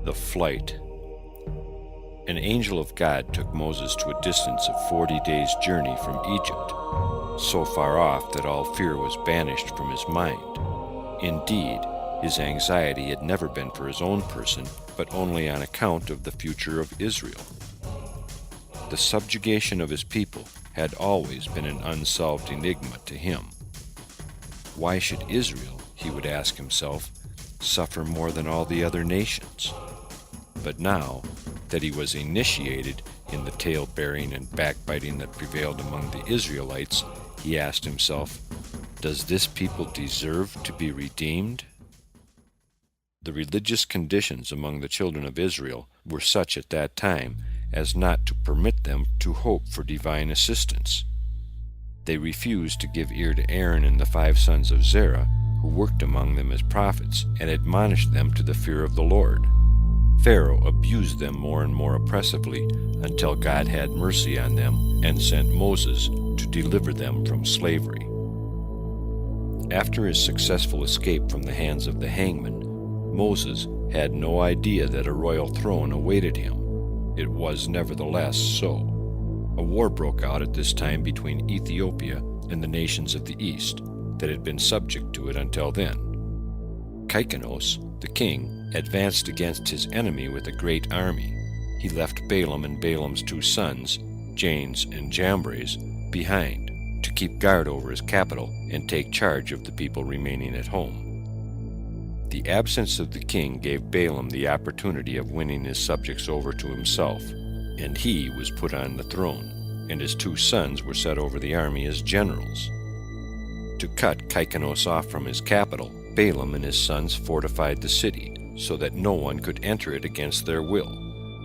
The flight. An angel of God took Moses to a distance of 40 days' journey from Egypt, so far off that all fear was banished from his mind. Indeed, his anxiety had never been for his own person, but only on account of the future of Israel. The subjugation of his people had always been an unsolved enigma to him. Why should Israel, he would ask himself, suffer more than all the other nations? But now that he was initiated in the tale-bearing and backbiting that prevailed among the Israelites, he asked himself, does this people deserve to be redeemed? The religious conditions among the children of Israel were such at that time as not to permit them to hope for divine assistance. They refused to give ear to Aaron and the 5 sons of Zerah, who worked among them as prophets, and admonished them to the fear of the Lord. Pharaoh abused them more and more oppressively until God had mercy on them and sent Moses to deliver them from slavery. After his successful escape from the hands of the hangman, Moses had no idea that a royal throne awaited him. It was nevertheless so. A war broke out at this time between Ethiopia and the nations of the east that had been subject to it until then. Kykenos, the king, advanced against his enemy with a great army. He left Balaam and Balaam's 2 sons, Janes and Jambres, behind to keep guard over his capital and take charge of the people remaining at home. The absence of the king gave Balaam the opportunity of winning his subjects over to himself, and he was put on the throne, and his 2 sons were set over the army as generals. To cut Kykenos off from his capital, Balaam and his sons fortified the city, so that no one could enter it against their will.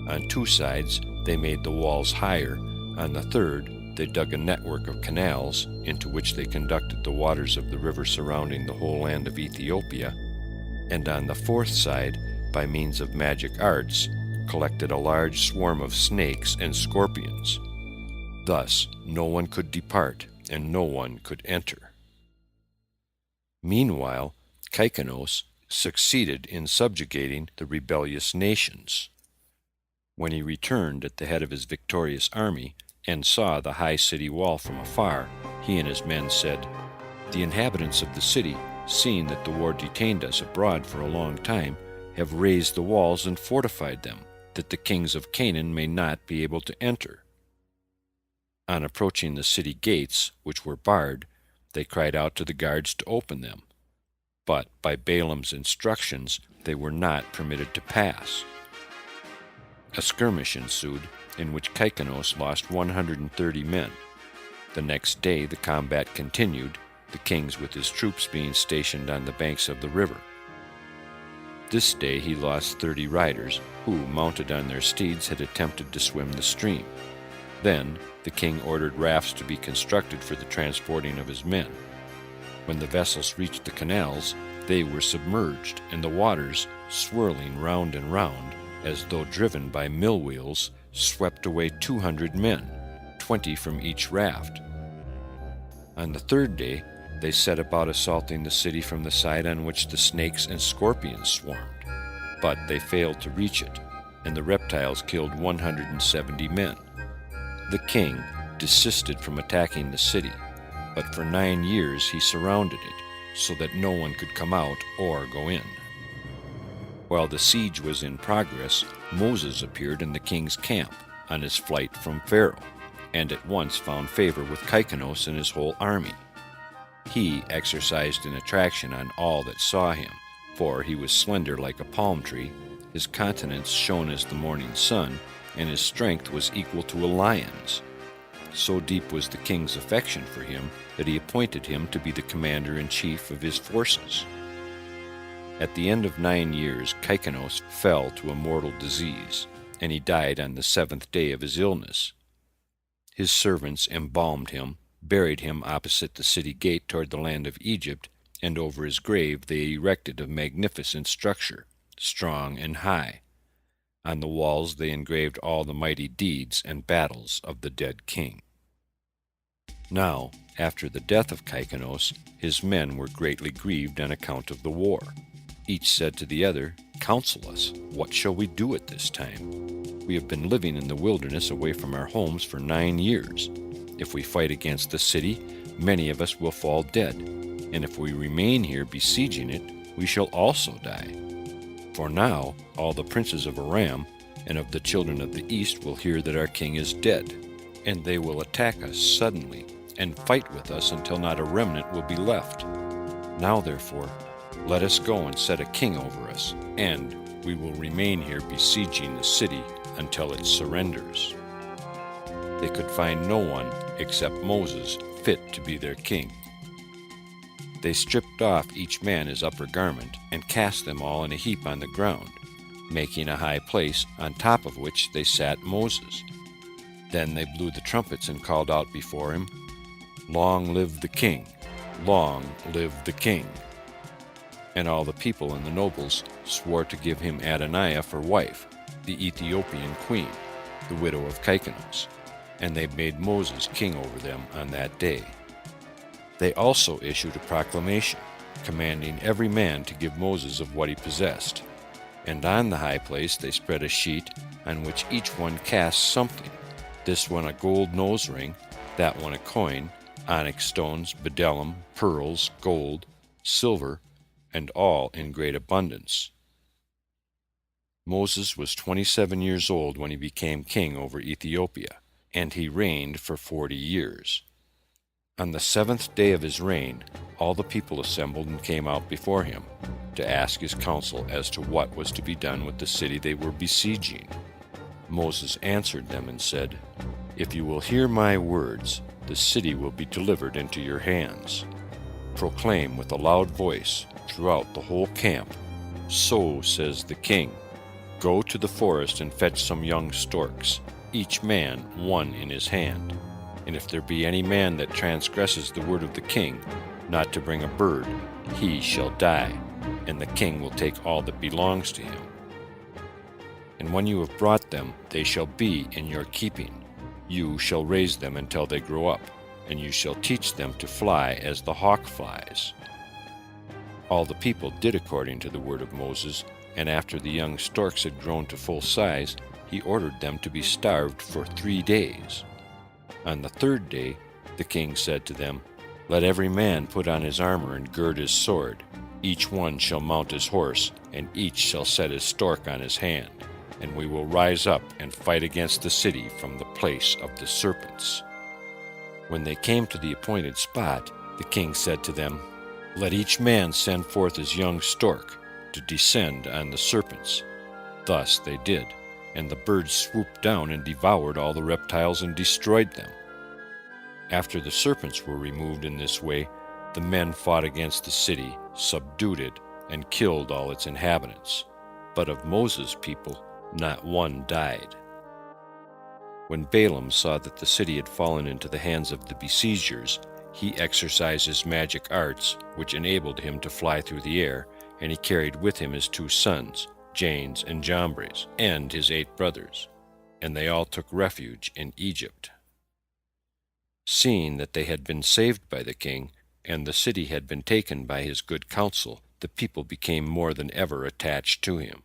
On 2 sides they made the walls higher, on the third they dug a network of canals into which they conducted the waters of the river surrounding the whole land of Ethiopia, and on the 4th side, by means of magic arts, collected a large swarm of snakes and scorpions. Thus no one could depart, and no one could enter. Meanwhile, Kykenos succeeded in subjugating the rebellious nations. When he returned at the head of his victorious army and saw the high city wall from afar, he and his men said, "The inhabitants of the city, seeing that the war detained us abroad for a long time, have raised the walls and fortified them, that the kings of Canaan may not be able to enter." On approaching the city gates, which were barred, they cried out to the guards to open them. But by Balaam's instructions, they were not permitted to pass. A skirmish ensued, in which Kykenos lost 130 men. The next day the combat continued, the kings with his troops being stationed on the banks of the river. This day he lost 30 riders, who, mounted on their steeds, had attempted to swim the stream. Then the king ordered rafts to be constructed for the transporting of his men. When the vessels reached the canals, they were submerged, and the waters, swirling round and round, as though driven by mill wheels, swept away 200 men, 20 from each raft. On the 3rd day, they set about assaulting the city from the side on which the snakes and scorpions swarmed. But they failed to reach it, and the reptiles killed 170 men. The king desisted from attacking the city, but for 9 years he surrounded it, so that no one could come out or go in. While the siege was in progress, Moses appeared in the king's camp on his flight from Pharaoh, and at once found favor with Kykenos and his whole army. He exercised an attraction on all that saw him, for he was slender like a palm tree, his countenance shone as the morning sun, and his strength was equal to a lion's. So deep was the king's affection for him that he appointed him to be the commander-in-chief of his forces. At the end of 9 years, Kykenos fell to a mortal disease, and he died on the 7th day of his illness. His servants embalmed him, buried him opposite the city gate toward the land of Egypt, and over his grave they erected a magnificent structure, strong and high. On the walls they engraved all the mighty deeds and battles of the dead king. Now, after the death of Kykenos, his men were greatly grieved on account of the war. Each said to the other, "Counsel us, what shall we do at this time? We have been living in the wilderness away from our homes for 9 years. If we fight against the city, many of us will fall dead, and if we remain here besieging it, we shall also die. For now all the princes of Aram and of the children of the east will hear that our king is dead, and they will attack us suddenly and fight with us until not a remnant will be left. Now therefore, let us go and set a king over us, and we will remain here besieging the city until it surrenders." They could find no one except Moses fit to be their king. They stripped off each man his upper garment and cast them all in a heap on the ground, making a high place on top of which they sat Moses. Then they blew the trumpets and called out before him, "Long live the king! Long live the king!" And all the people and the nobles swore to give him Adoniah for wife, the Ethiopian queen, the widow of Caicnos, and they made Moses king over them on that day. They also issued a proclamation, commanding every man to give Moses of what he possessed. And on the high place they spread a sheet on which each one cast something, this one a gold nose ring, that one a coin, onyx stones, bdellium, pearls, gold, silver, and all in great abundance. Moses was 27 years old when he became king over Ethiopia, and he reigned for 40 years. On the 7th day of his reign, all the people assembled and came out before him to ask his counsel as to what was to be done with the city they were besieging. Moses answered them and said, "If you will hear my words, the city will be delivered into your hands. Proclaim with a loud voice throughout the whole camp, 'So says the king. Go to the forest and fetch some young storks, each man one in his hand. And if there be any man that transgresses the word of the king, not to bring a bird, he shall die, and the king will take all that belongs to him. And when you have brought them, they shall be in your keeping. You shall raise them until they grow up, and you shall teach them to fly as the hawk flies.'" All the people did according to the word of Moses, and after the young storks had grown to full size, he ordered them to be starved for 3 days. On the 3rd day, the king said to them, "Let every man put on his armor and gird his sword. Each one shall mount his horse, and each shall set his stork on his hand, and we will rise up and fight against the city from the place of the serpents." When they came to the appointed spot, the king said to them, "Let each man send forth his young stork to descend on the serpents." Thus they did, and the birds swooped down and devoured all the reptiles and destroyed them. After the serpents were removed in this way, the men fought against the city, subdued it, and killed all its inhabitants. But of Moses' people, not one died. When Balaam saw that the city had fallen into the hands of the besiegers, he exercised his magic arts, which enabled him to fly through the air, and he carried with him his 2 sons, Janes and Jambres, and his 8 brothers, and they all took refuge in Egypt. Seeing that they had been saved by the king, and the city had been taken by his good counsel, the people became more than ever attached to him.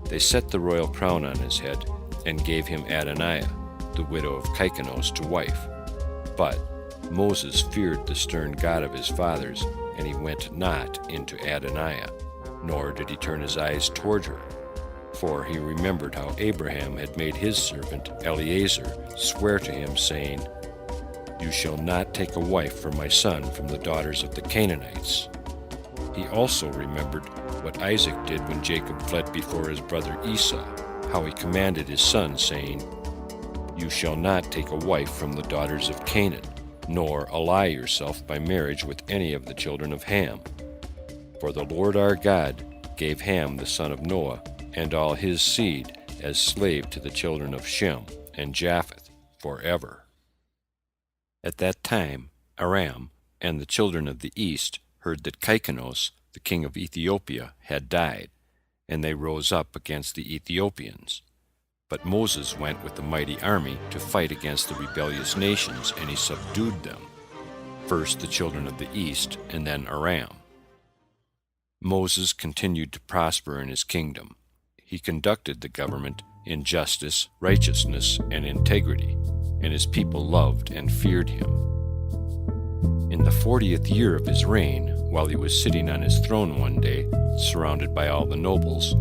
They set the royal crown on his head, and gave him Adoniah, the widow of Caicnos, to wife. But Moses feared the stern God of his fathers, and he went not into Adoniah, nor did he turn his eyes toward her. For he remembered how Abraham had made his servant Eliezer swear to him, saying, "You shall not take a wife for my son from the daughters of the Canaanites." He also remembered what Isaac did when Jacob fled before his brother Esau, how he commanded his son, saying, "You shall not take a wife from the daughters of Canaan, nor ally yourself by marriage with any of the children of Ham. For the Lord our God gave Ham the son of Noah and all his seed as slave to the children of Shem and Japheth forever." At that time Aram and the children of the east heard that Caicnos, the king of Ethiopia, had died, and they rose up against the Ethiopians. But Moses went with a mighty army to fight against the rebellious nations, and he subdued them, first the children of the east, and then Aram. Moses continued to prosper in his kingdom. He conducted the government in justice, righteousness, and integrity, and his people loved and feared him. In the 40th year of his reign, while he was sitting on his throne one day, surrounded by all the nobles,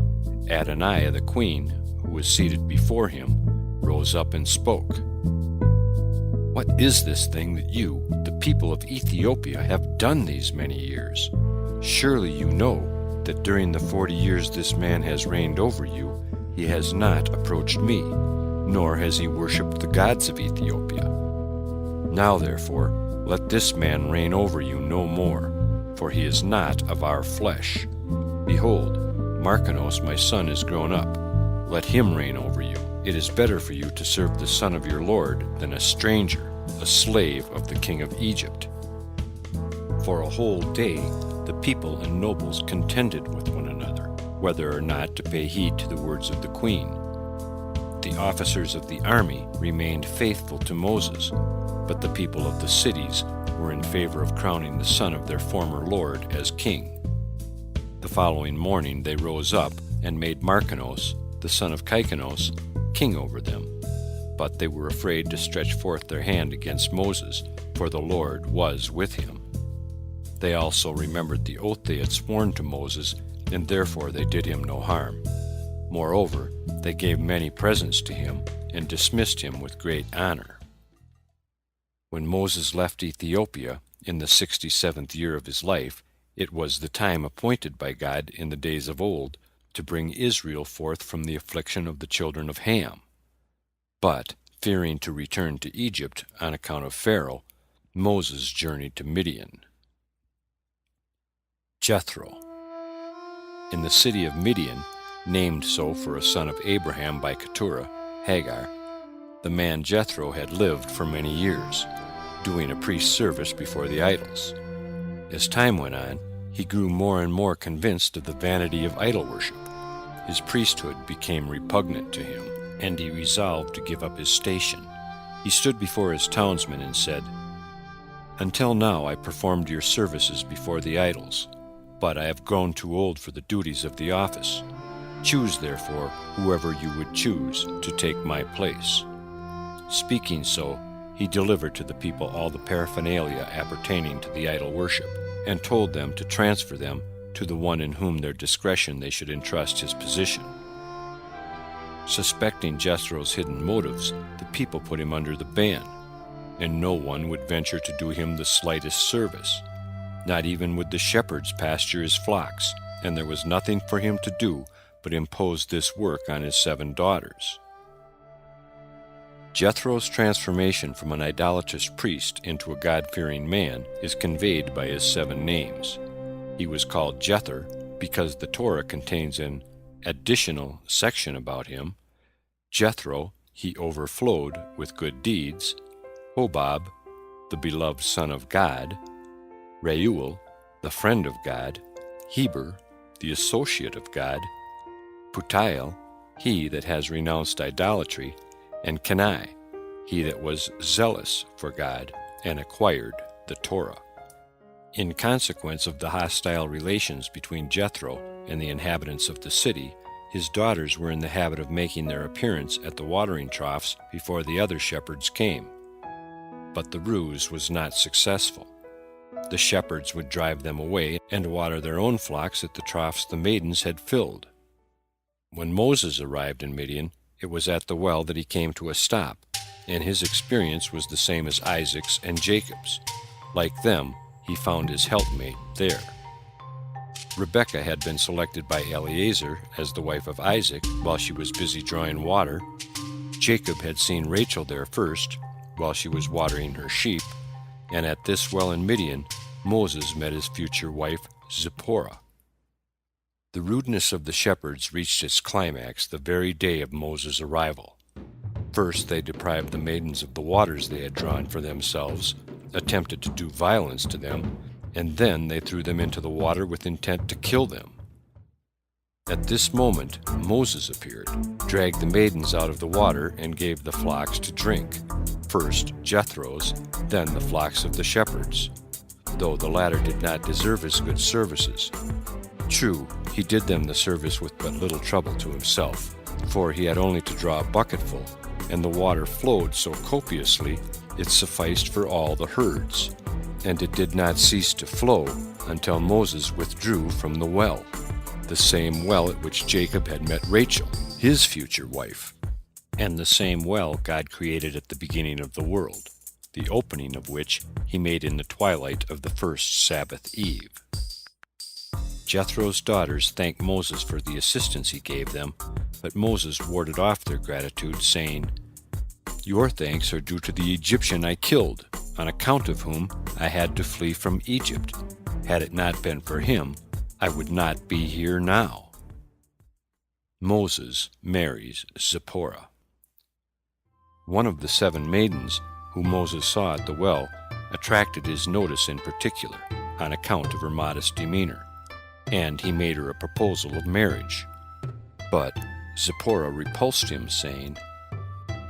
Adoniah the queen, who was seated before him, rose up and spoke. "What is this thing that you, the people of Ethiopia, have done these many years? Surely you know that during the 40 years this man has reigned over you, he has not approached me, nor has he worshipped the gods of Ethiopia. Now therefore, let this man reign over you no more, for he is not of our flesh. Behold, Marcanos my son is grown up. Let him reign over you. It is better for you to serve the son of your lord than a stranger, a slave of the king of Egypt." For a whole day the people and nobles contended with one another, whether or not to pay heed to the words of the queen. The officers of the army remained faithful to Moses, but the people of the cities were in favor of crowning the son of their former lord as king. The following morning they rose up and made Marcanos, the son of Caicos, king over them. But they were afraid to stretch forth their hand against Moses, for the Lord was with him. They also remembered the oath they had sworn to Moses, and therefore they did him no harm. Moreover, they gave many presents to him, and dismissed him with great honor. When Moses left Ethiopia, in the 67th year of his life, it was the time appointed by God in the days of old to bring Israel forth from the affliction of the children of Ham. But, fearing to return to Egypt on account of Pharaoh, Moses journeyed to Midian. Jethro. In the city of Midian, named so for a son of Abraham by Keturah, Hagar, the man Jethro had lived for many years, doing a priest's service before the idols. As time went on, he grew more and more convinced of the vanity of idol worship. His priesthood became repugnant to him, and he resolved to give up his station. He stood before his townsmen and said, "Until now I performed your services before the idols, but I have grown too old for the duties of the office. Choose, therefore, whoever you would choose to take my place." Speaking so, he delivered to the people all the paraphernalia appertaining to the idol worship, and told them to transfer them to the one in whom their discretion they should entrust his position. Suspecting Jethro's hidden motives, the people put him under the ban, and no one would venture to do him the slightest service. Not even would the shepherds pasture his flocks, and there was nothing for him to do but impose this work on his 7 daughters. Jethro's transformation from an idolatrous priest into a God-fearing man is conveyed by his 7 names. He was called Jether because the Torah contains an additional section about him. Jethro, he overflowed with good deeds. Hobab, the beloved son of God. Reuel, the friend of God. Heber, the associate of God. Putiel, he that has renounced idolatry. And Kenai, he that was zealous for God and acquired the Torah. In consequence of the hostile relations between Jethro and the inhabitants of the city, his daughters were in the habit of making their appearance at the watering troughs before the other shepherds came. But the ruse was not successful. The shepherds would drive them away and water their own flocks at the troughs the maidens had filled. When Moses arrived in Midian, it was at the well that he came to a stop, and his experience was the same as Isaac's and Jacob's. Like them, he found his helpmate there. Rebekah had been selected by Eliezer as the wife of Isaac while she was busy drawing water. Jacob had seen Rachel there first, while she was watering her sheep, and at this well in Midian, Moses met his future wife, Zipporah. The rudeness of the shepherds reached its climax the very day of Moses' arrival. First, they deprived the maidens of the waters they had drawn for themselves, attempted to do violence to them, and then they threw them into the water with intent to kill them. At this moment, Moses appeared, dragged the maidens out of the water, and gave the flocks to drink, first Jethro's, then the flocks of the shepherds, though the latter did not deserve his good services. True, he did them the service with but little trouble to himself, for he had only to draw a bucketful, and the water flowed so copiously it sufficed for all the herds. And it did not cease to flow until Moses withdrew from the well, the same well at which Jacob had met Rachel, his future wife, and the same well God created at the beginning of the world, the opening of which he made in the twilight of the first Sabbath eve. Jethro's daughters thanked Moses for the assistance he gave them, but Moses warded off their gratitude, saying, "Your thanks are due to the Egyptian I killed, on account of whom I had to flee from Egypt. Had it not been for him, I would not be here now." Moses marries Zipporah. One of the 7 maidens whom Moses saw at the well attracted his notice in particular, on account of her modest demeanor, and he made her a proposal of marriage. But Zipporah repulsed him, saying,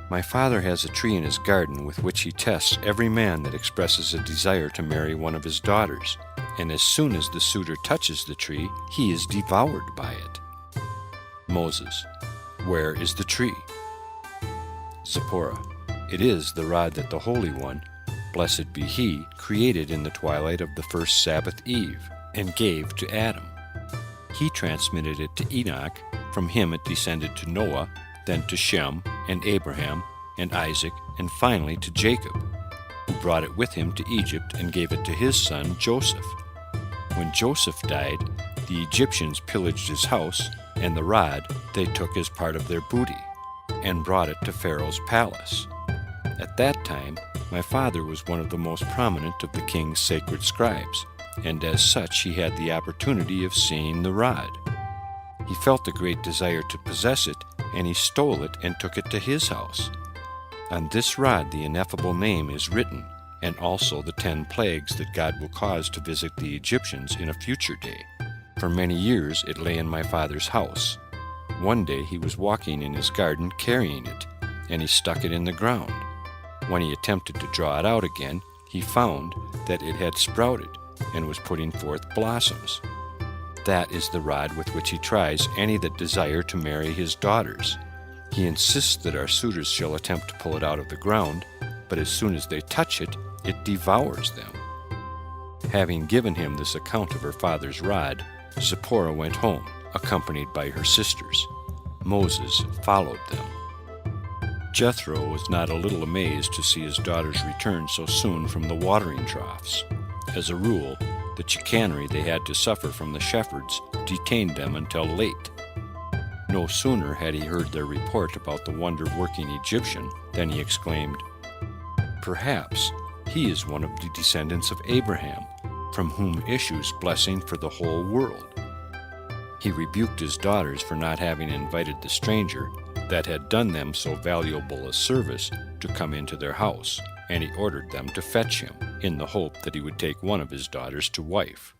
"My father has a tree in his garden with which he tests every man that expresses a desire to marry one of his daughters, and as soon as the suitor touches the tree, he is devoured by it." Moses: "Where is the tree?" Zipporah: "It is the rod that the Holy One, blessed be He, created in the twilight of the first Sabbath eve, and gave to Adam. He transmitted it to Enoch, from him it descended to Noah, then to Shem, and Abraham, and Isaac, and finally to Jacob, who brought it with him to Egypt and gave it to his son Joseph. When Joseph died, the Egyptians pillaged his house, and the rod they took as part of their booty, and brought it to Pharaoh's palace. At that time, my father was one of the most prominent of the king's sacred scribes, and as such he had the opportunity of seeing the rod. He felt a great desire to possess it, and he stole it and took it to his house. On this rod the ineffable name is written, and also the 10 plagues that God will cause to visit the Egyptians in a future day. For many years it lay in my father's house. One day he was walking in his garden carrying it, and he stuck it in the ground. When he attempted to draw it out again, he found that it had sprouted and was putting forth blossoms. That is the rod with which he tries any that desire to marry his daughters. He insists that our suitors shall attempt to pull it out of the ground, but as soon as they touch it, it devours them." Having given him this account of her father's rod, Zipporah went home, accompanied by her sisters. Moses followed them. Jethro was not a little amazed to see his daughters return so soon from the watering troughs. As a rule, the chicanery they had to suffer from the shepherds detained them until late. No sooner had he heard their report about the wonder-working Egyptian than he exclaimed, "Perhaps he is one of the descendants of Abraham, from whom issues blessing for the whole world." He rebuked his daughters for not having invited the stranger that had done them so valuable a service to come into their house, and he ordered them to fetch him, in the hope that he would take one of his daughters to wife.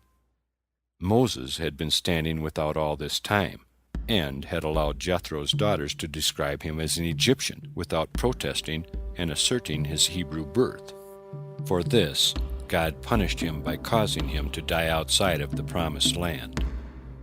Moses had been standing without all this time, and had allowed Jethro's daughters to describe him as an Egyptian without protesting and asserting his Hebrew birth. For this, God punished him by causing him to die outside of the promised land.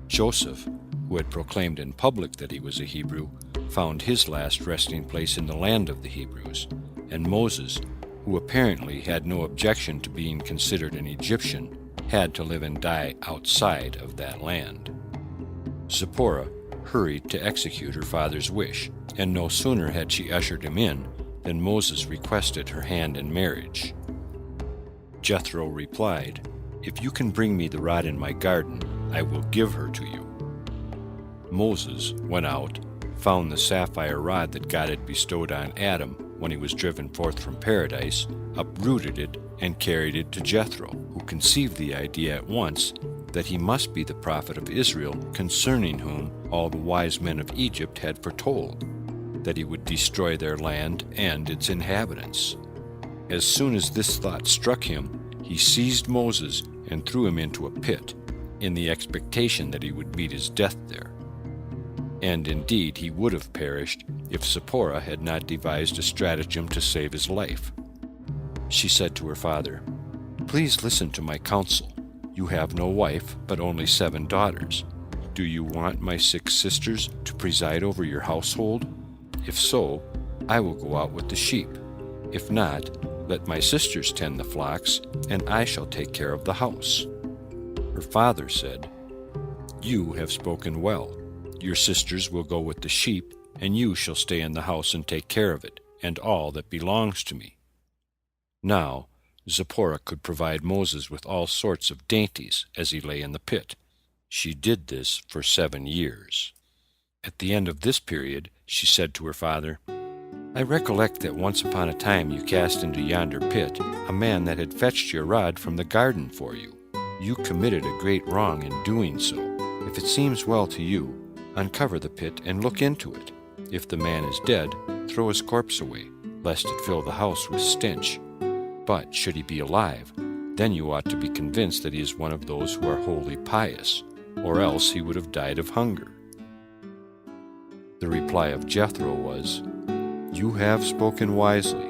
Joseph, who had proclaimed in public that he was a Hebrew, found his last resting place in the land of the Hebrews, and Moses, who apparently had no objection to being considered an Egyptian, had to live and die outside of that land. Zipporah hurried to execute her father's wish, and no sooner had she ushered him in than Moses requested her hand in marriage. Jethro replied, "If you can bring me the rod in my garden, I will give her to you." Moses went out, found the sapphire rod that God had bestowed on Adam when he was driven forth from paradise, uprooted it, and carried it to Jethro, who conceived the idea at once that he must be the prophet of Israel, concerning whom all the wise men of Egypt had foretold, that he would destroy their land and its inhabitants. As soon as this thought struck him, he seized Moses and threw him into a pit, in the expectation that he would meet his death there. And indeed he would have perished if Zipporah had not devised a stratagem to save his life. She said to her father, "Please listen to my counsel. You have no wife, but only 7 daughters. Do you want my 6 sisters to preside over your household? If so, I will go out with the sheep. If not, let my sisters tend the flocks, and I shall take care of the house." Her father said, "You have spoken well. Your sisters will go with the sheep, and you shall stay in the house and take care of it, and all that belongs to me." Now Zipporah could provide Moses with all sorts of dainties as he lay in the pit. She did this for 7 years. At the end of this period, she said to her father, "I recollect that once upon a time you cast into yonder pit a man that had fetched your rod from the garden for you. You committed a great wrong in doing so. If it seems well to you, uncover the pit and look into it. If the man is dead, throw his corpse away, lest it fill the house with stench. But should he be alive, then you ought to be convinced that he is one of those who are wholly pious, or else he would have died of hunger." The reply of Jethro was, "You have spoken wisely.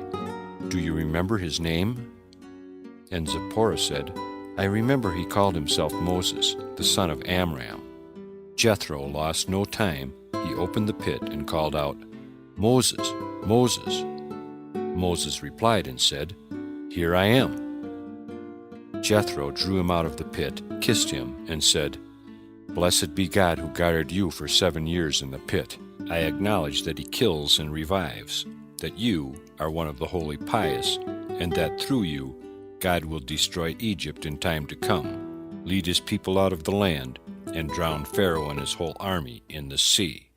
Do you remember his name?" And Zipporah said, "I remember he called himself Moses, the son of Amram." Jethro lost no time. He opened the pit and called out, "Moses, Moses." Moses replied and said, "Here I am." Jethro drew him out of the pit, kissed him, and said, "Blessed be God who guarded you for 7 years in the pit. I acknowledge that he kills and revives, that you are one of the wholly pious, and that through you God will destroy Egypt in time to come, lead his people out of the land, and drown Pharaoh and his whole army in the sea."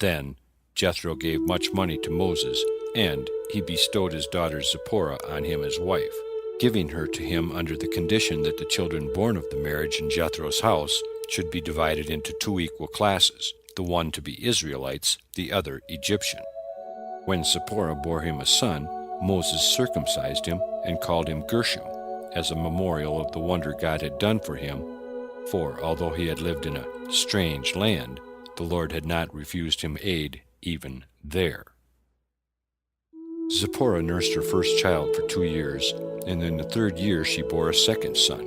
Then Jethro gave much money to Moses, and he bestowed his daughter Zipporah on him as wife, giving her to him under the condition that the children born of the marriage in Jethro's house should be divided into 2 equal classes, the one to be Israelites, the other Egyptian. When Zipporah bore him a son, Moses circumcised him and called him Gershom, as a memorial of the wonder God had done for him, for although he had lived in a strange land, the Lord had not refused him aid even there. Zipporah nursed her first child for 2 years, and in the 3rd year she bore a second son.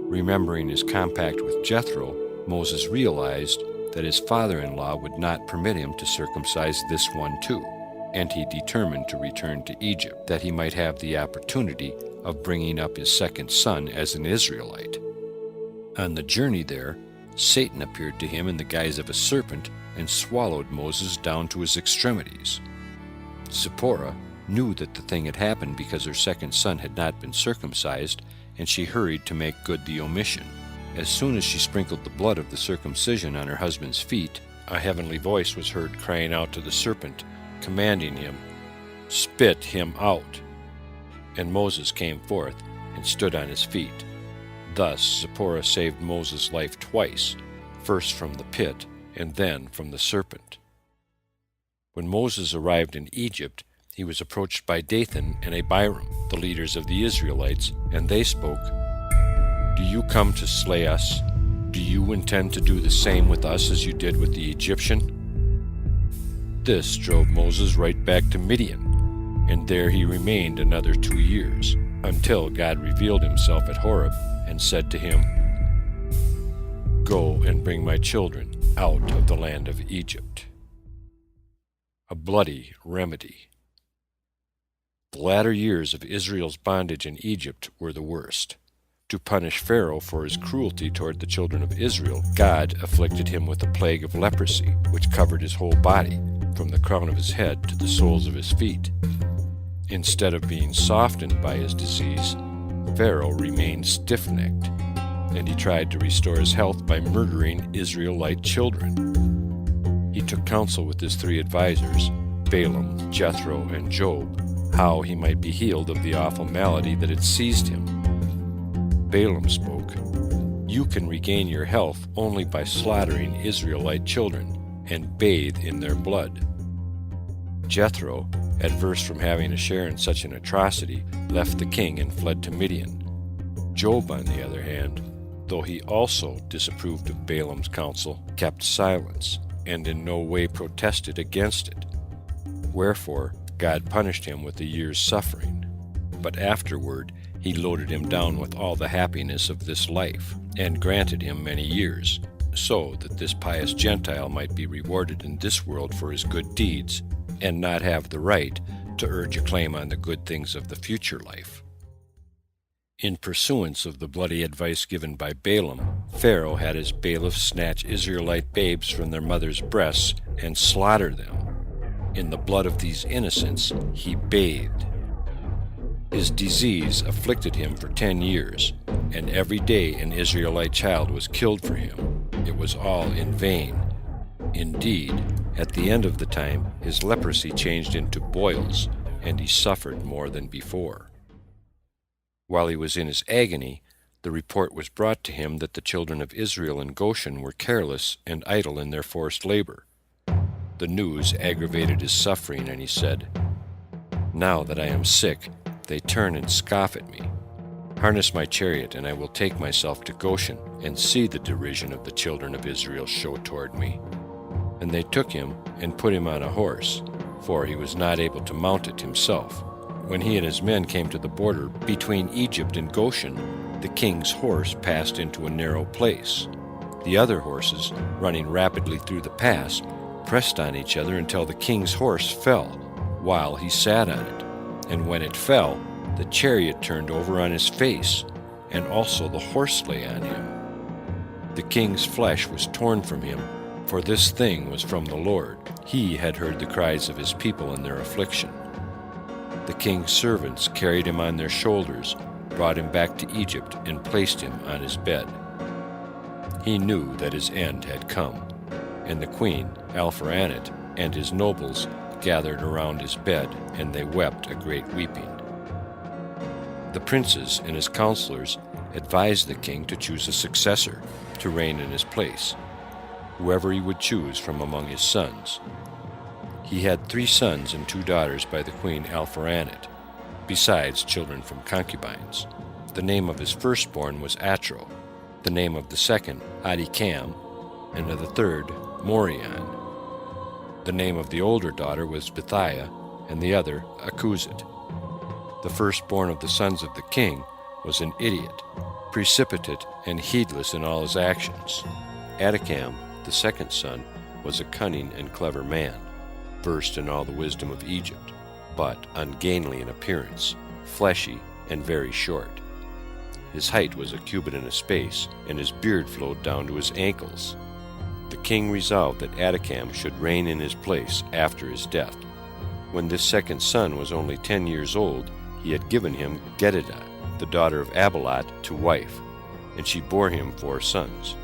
Remembering his compact with Jethro, Moses realized that his father-in-law would not permit him to circumcise this one too, and he determined to return to Egypt, that he might have the opportunity of bringing up his second son as an Israelite. On the journey there, Satan appeared to him in the guise of a serpent and swallowed Moses down to his extremities. Zipporah knew that the thing had happened because her second son had not been circumcised, and she hurried to make good the omission. As soon as she sprinkled the blood of the circumcision on her husband's feet, a heavenly voice was heard crying out to the serpent, commanding him, "Spit him out." And Moses came forth and stood on his feet. Thus Zipporah saved Moses' life twice, first from the pit and then from the serpent. When Moses arrived in Egypt, he was approached by Dathan and Abiram, the leaders of the Israelites, and they spoke, "Do you come to slay us? Do you intend to do the same with us as you did with the Egyptian?" This drove Moses right back to Midian, and there he remained another 2 years, until God revealed himself at Horeb and said to him, "Go and bring my children out of the land of Egypt." A bloody remedy. The latter years of Israel's bondage in Egypt were the worst. To punish Pharaoh for his cruelty toward the children of Israel, God afflicted him with a plague of leprosy, which covered his whole body, from the crown of his head to the soles of his feet. Instead of being softened by his disease, Pharaoh remained stiff-necked, and he tried to restore his health by murdering Israelite children. He took counsel with his 3 advisors, Balaam, Jethro, and Job, how he might be healed of the awful malady that had seized him. Balaam spoke, "You can regain your health only by slaughtering Israelite children and bathe in their blood." Jethro, adverse from having a share in such an atrocity, left the king and fled to Midian. Job, on the other hand, though he also disapproved of Balaam's counsel, kept silence, and in no way protested against it. Wherefore God punished him with a year's suffering. But afterward He loaded him down with all the happiness of this life, and granted him many years, so that this pious Gentile might be rewarded in this world for his good deeds, and not have the right to urge a claim on the good things of the future life. In pursuance of the bloody advice given by Balaam, Pharaoh had his bailiffs snatch Israelite babes from their mothers' breasts and slaughter them. In the blood of these innocents he bathed. His disease afflicted him for 10 years, and every day an Israelite child was killed for him. It was all in vain. Indeed, at the end of the time, his leprosy changed into boils, and he suffered more than before. While he was in his agony, the report was brought to him that the children of Israel in Goshen were careless and idle in their forced labor. The news aggravated his suffering, and he said, "Now that I am sick, they turn and scoff at me. Harness my chariot, and I will take myself to Goshen, and see the derision of the children of Israel show toward me." And they took him and put him on a horse, for he was not able to mount it himself. When he and his men came to the border between Egypt and Goshen, the king's horse passed into a narrow place. The other horses, running rapidly through the pass, pressed on each other until the king's horse fell, while he sat on it. And when it fell, the chariot turned over on his face, and also the horse lay on him. The king's flesh was torn from him, for this thing was from the Lord. He had heard the cries of his people in their affliction. The king's servants carried him on their shoulders, brought him back to Egypt, and placed him on his bed. He knew that his end had come, and the queen, Alpharanit, and his nobles gathered around his bed, and they wept a great weeping. The princes and his counselors advised the king to choose a successor to reign in his place, whoever he would choose from among his sons. He had 3 sons and 2 daughters by the queen Alpharanit, besides children from concubines. The name of his firstborn was Atro, the name of the second Adikam, and of the third Morion. The name of the older daughter was Bithiah, and the other Akuzit. The firstborn of the sons of the king was an idiot, precipitate and heedless in all his actions. Adikam, the second son, was a cunning and clever man, versed in all the wisdom of Egypt, but ungainly in appearance, fleshy, and very short. His height was a cubit and a space, and his beard flowed down to his ankles. The king resolved that Adikam should reign in his place after his death. When this second son was only 10 years old, he had given him Gedidah, the daughter of Abilat, to wife, and she bore him 4 sons.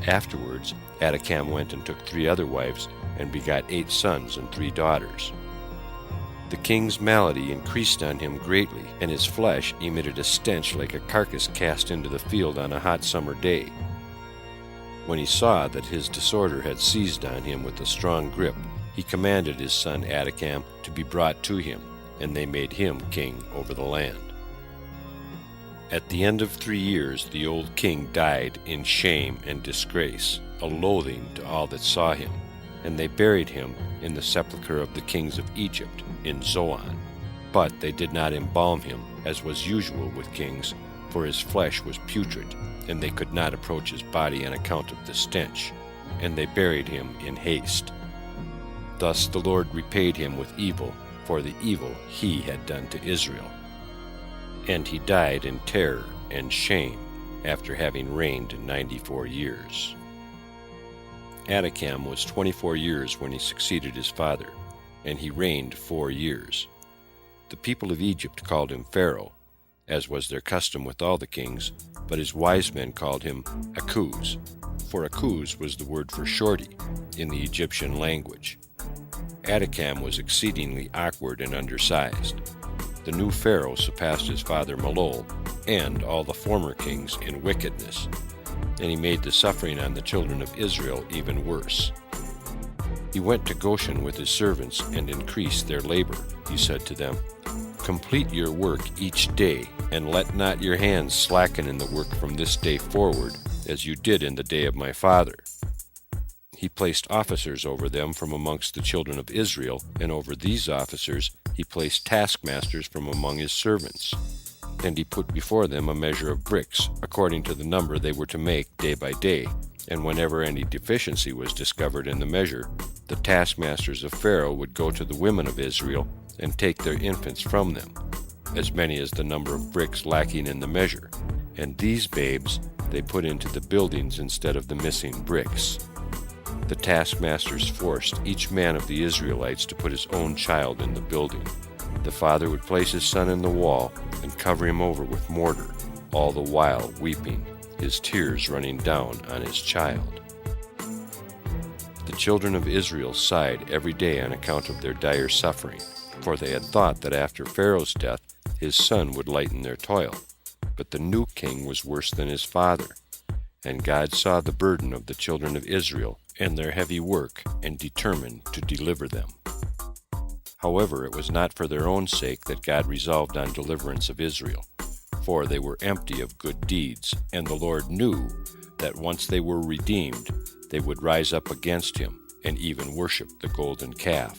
Afterwards, Adikam went and took 3 other wives, and begot 8 sons and 3 daughters. The king's malady increased on him greatly, and his flesh emitted a stench like a carcass cast into the field on a hot summer day. When he saw that his disorder had seized on him with a strong grip, he commanded his son Adikam to be brought to him, and they made him king over the land. At the end of 3 years the old king died in shame and disgrace, a loathing to all that saw him, and they buried him in the sepulchre of the kings of Egypt in Zoan. But they did not embalm him, as was usual with kings, for his flesh was putrid, and they could not approach his body on account of the stench, and they buried him in haste. Thus the Lord repaid him with evil for the evil he had done to Israel. And he died in terror and shame after having reigned 94 years. Adikam was 24 years when he succeeded his father, and he reigned 4 years. The people of Egypt called him Pharaoh, as was their custom with all the kings, but his wise men called him Akuz, for Akuz was the word for shorty in the Egyptian language. Adikam was exceedingly awkward and undersized. The new Pharaoh surpassed his father Malol and all the former kings in wickedness, and he made the suffering on the children of Israel even worse. He went to Goshen with his servants and increased their labor. He said to them, "Complete your work each day, and let not your hands slacken in the work from this day forward, as you did in the day of my father." He placed officers over them from amongst the children of Israel, and over these officers he placed taskmasters from among his servants. And he put before them a measure of bricks, according to the number they were to make day by day. And whenever any deficiency was discovered in the measure, the taskmasters of Pharaoh would go to the women of Israel and take their infants from them, as many as the number of bricks lacking in the measure. And these babes they put into the buildings instead of the missing bricks. The taskmasters forced each man of the Israelites to put his own child in the building. The father would place his son in the wall and cover him over with mortar, all the while weeping, his tears running down on his child. The children of Israel sighed every day on account of their dire suffering, for they had thought that after Pharaoh's death his son would lighten their toil. But the new king was worse than his father. And God saw the burden of the children of Israel and their heavy work, and determined to deliver them. However, it was not for their own sake that God resolved on deliverance of Israel, for they were empty of good deeds, and the Lord knew that once they were redeemed, they would rise up against him, and even worship the golden calf.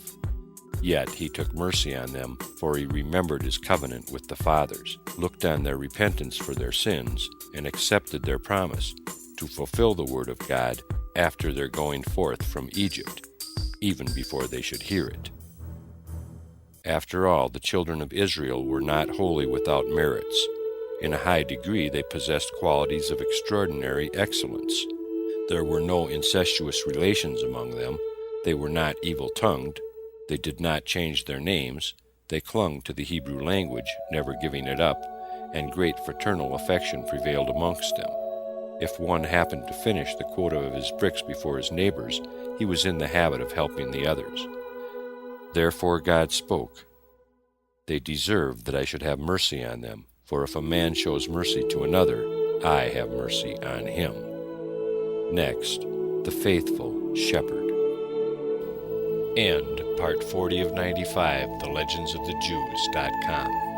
Yet he took mercy on them, for he remembered his covenant with the fathers, looked on their repentance for their sins, and accepted their promise to fulfill the word of God after their going forth from Egypt, even before they should hear it. After all, the children of Israel were not wholly without merits. In a high degree they possessed qualities of extraordinary excellence. There were no incestuous relations among them, they were not evil-tongued, they did not change their names, they clung to the Hebrew language, never giving it up, and great fraternal affection prevailed amongst them. If one happened to finish the quota of his bricks before his neighbors, he was in the habit of helping the others. Therefore God spoke, "They deserve that I should have mercy on them, for if a man shows mercy to another, I have mercy on him." Next, the faithful shepherd. End part 40 of 95, theLegendsOfTheJews.com.